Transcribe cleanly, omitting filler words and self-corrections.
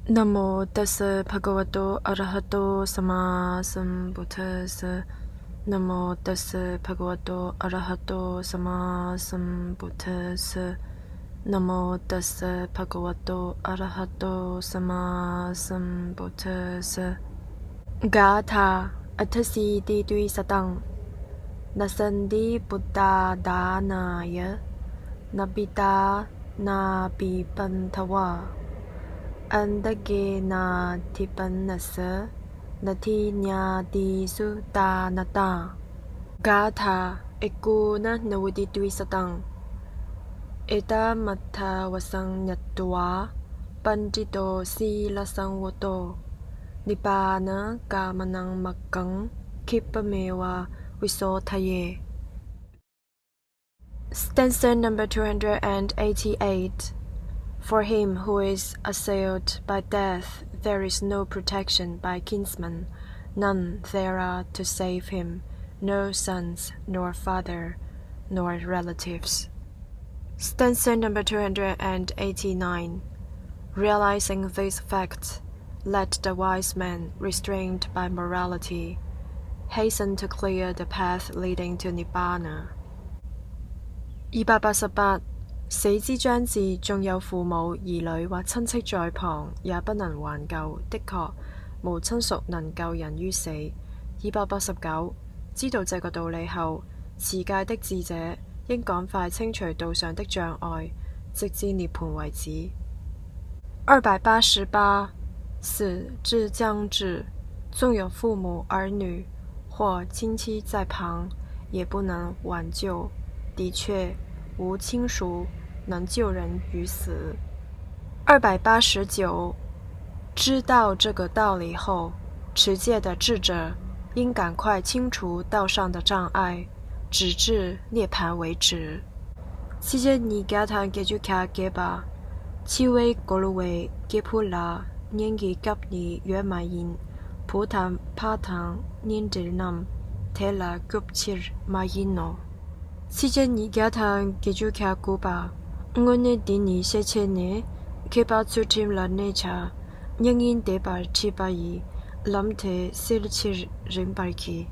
Namo tassa bhagavato arahato sama sambuddhassa. Namo tassa bhagavato arahato sama sambuddhassa. Namo tassa bhagavato arahato sama sambuddhassa. Gatha athasi didui satang. Nasandi buddha dhanaya. Nabita na bipantawa. Andage na tipanasa nati nyadi sudanata. Gatha ekuna nawudi tuisatang. Eda mata wasang nyatwa pandito silasang woto. Nipana kamanang makang kipamewa wisotaye. Stanza number 288. For him who is assailed by death, there is no protection by kinsmen, none there are to save him, no sons, nor father, nor relatives. Stanza number 289. Realizing these facts, let the wise man, restrained by morality, hasten to clear the path leading to Nibbana. 288死之將至，縱有父母、兒女或親戚在旁，也不能挽救。的確，無親屬能救人於死。289知道這個道理後，持戒的智者應趕快清除道上的障礙，直至涅槃為止。288死之將至，縱有父母、兒女或親戚在旁，也不能挽救。的確，無親屬能救人於死。289知道這個道理後，持戒的智者應趕快清除道上的障礙，直至涅槃為止。七節尼迦坦給就卡給吧，七位格魯維給普拉，年紀急尼約馬因，普坦帕坦年底南，提拉급칠馬因諾。七節尼迦坦給就卡古吧。Ngone dini secene kepa tsutim la necha nyangin debar chibayi lamte silchir rimbarki.